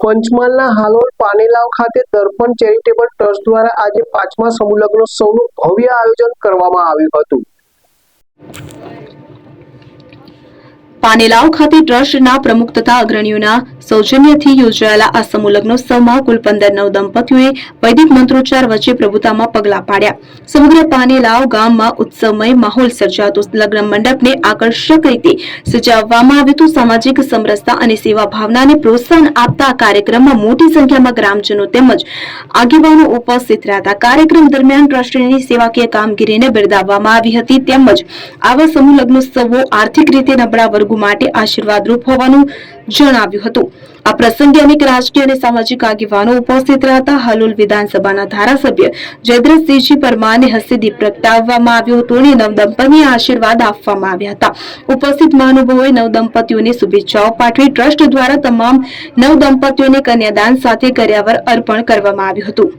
પંચમહાલના હાલોલ પાનેલાવ ખાતે દર્પણ charitable trust દ્વારા આજે 5મા સમૂહ લગ્નોત્સવનું ભવ્ય આયોજન કરવામાં આવ્યું હતું। પાનેલાવ ખાતે ટ્રસ્ટના પ્રમુખ તથા અગ્રણીઓના સૌજન્યથી યોજાયેલા આ સમૂહ લગ્નોત્સવમાં કુલ 15 નવદંપતીઓએ વૈદિક મંત્રોચ્ચાર વચ્ચે પ્રભુતામાં પગલાં પાડ્યા। સમગ્ર પાનેલાવ ગામમાં ઉત્સવમય માહોલ સર્જાતો લગ્ન મંડપને આકર્ષક રીતે સજાવવામાં આવ્યું હતું। સામાજિક સમરસતા અને સેવા ભાવનાને પ્રોત્સાહન આપતા આ કાર્યક્રમમાં મોટી સંખ્યામાં ગ્રામજનો તેમજ આગેવાનો ઉપસ્થિત રહ્યા હતા। કાર્યક્રમ દરમિયાન ટ્રસ્ટની સેવાકીય કામગીરીને બિરદાવવામાં આવી હતી તેમજ આવા સમૂહ લગ્નોત્સવો આર્થિક રીતે નબળા વર્ગો માટે આશીર્વાદરૂપ હોવાનું જણાવ્યું હતું। આ પ્રસંગે અનેક રાજકીય અને સામાજિક આગેવાનો ઉપસ્થિત રહ્યા હતા। હાલોલ વિધાનસભાના ધારાસભ્ય જયદ્રથસિંહજી પરમારને હસ્તે દીપ પ્રગટાવવામાં આવ્યો હતો અને નવદંપતીને આશીર્વાદ આપવામાં આવ્યા હતા। ઉપસ્થિત મહાનુભાવોએ નવદંપતીઓને શુભેચ્છાઓ પાઠવી ટ્રસ્ટ દ્વારા તમામ નવદંપતીઓને કન્યાદાન સાથે કર્યાવર અર્પણ કરવામાં આવ્યું હતું।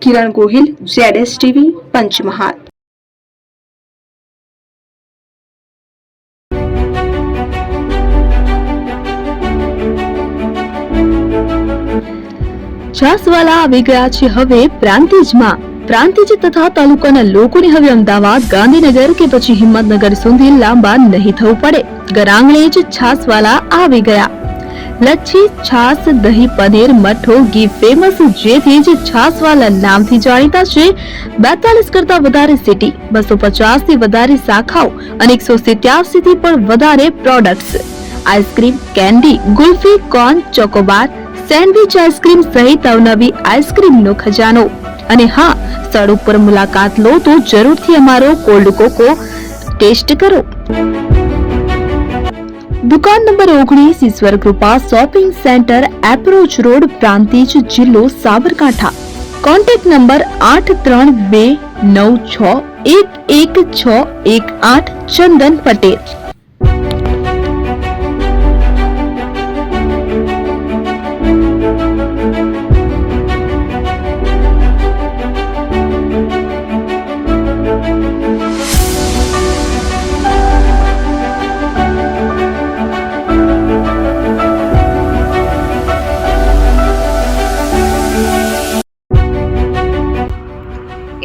કિરણ ગોહિલ, ZS TV, પંચમહાલ। છાસવાલા આવી ગયા છે હવે પ્રાંતિજમાં। પ્રાંતિજ તથા તાલુકાના લોકોને હવે અમદાવાદ, ગાંધીનગર કે પછી હિંમતનગર સુધી લાંબા નહીં થવું પડે। ઘરઆંગણે જ છાસવાલા આવી ગયા। લચ્છી, છાસ, દહીં, પનીર, મઠ્ઠો, ઘી ફેમસ, જેથી જ છાસવાલા નામથી જાણીતા છે। 42 કરતા વધારે સિટી, 250 થી વધારે શાખાઓ અને 187 થી પણ વધારે products. Ice cream, candy, kulfi, corn, Chocobar, sandwich ice cream સહિત અવનવી આઈસ્ક્રીમનો ખજાનો। અને હા, સ્થળ ઉપર મુલાકાત લો તો જરૂરથી અમારો કોલ્ડ કોકો ટેસ્ટ કરો। દુકાન number 19, Ishwar Krupa shopping centre, approach road, Prantij, જિલ્લો Sabarkantha. Contact number 8326111618, Chandan Patel.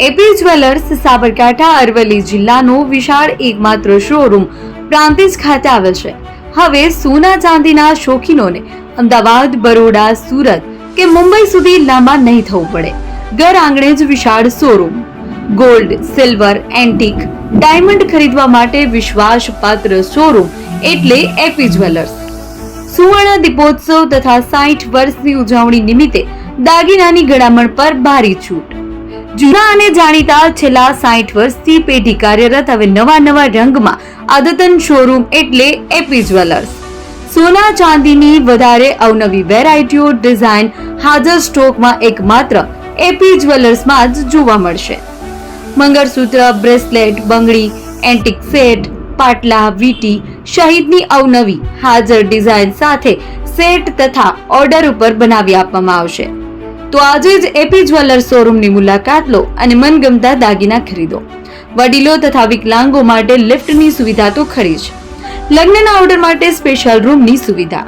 AP jewellers Sabarkantha Aravalli જિલ્લાનો વિશાળ એકમાત્ર શોરૂમ પ્રાંતિજ ખાતે આવેલ છે। હવે સોના ચાંદીના શોખીનોને અમદાવાદ, બરોડા, સુરત કે મુંબઈ સુધી લાંબા નહીં થવું પડે। ઘર આંગણે જ વિશાળ showroom. Gold, silver, antique, diamond ખરીદવા માટે વિશ્વાસપાત્ર શોરૂમ એટલે એપી જ્વેલર્સ। સુવર્ણ દીપોત્સવ તથા 60 વર્ષની ઉજવણી નિમિત્તે દાગીનાની ગળામણ પર ભારી છૂટ। જૂના અને જાણીતા છેલ્લા 60 વર્ષથી પેઢી કાર્યરત હવે નવા રંગમાં અદ્યતન શોરૂમ એટલે એપી જ્વેલર્સ। સોના ચાંદીની વધારે અવનવી વેરાયટીઓ, ડિઝાઇન હાજર સ્ટોકમાં એકમાત્ર એપી જ્વેલર્સમાં જ જોવા મળશે। મંગળસૂત્ર, બ્રેસલેટ, બંગડી, એન્ટિક સેટ, પાટલા, વીટી સહિતની અવનવી હાજર ડિઝાઇન સાથે સેટ તથા ઓર્ડર ઉપર બનાવી આપવામાં આવશે। તો આજે જ એપી જ્વેલર્સ શોરૂમની મુલાકાત લો અને મનગમતા દાગીના ખરીદો। વડીલો તથા વિકલાંગો માટે લિફ્ટની સુવિધા તો ખરી જ। લગ્નના ઓર્ડર માટે સ્પેશિયલ રૂમની સુવિધા।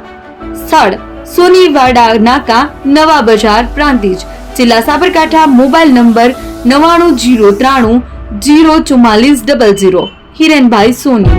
સ્થળ સોનીવાડા નાકા, નવા બજાર, પ્રાંતિજ, જિલ્લા સાબરકાંઠા। Mobile number 9903304400। હિરેનભાઈ સોની।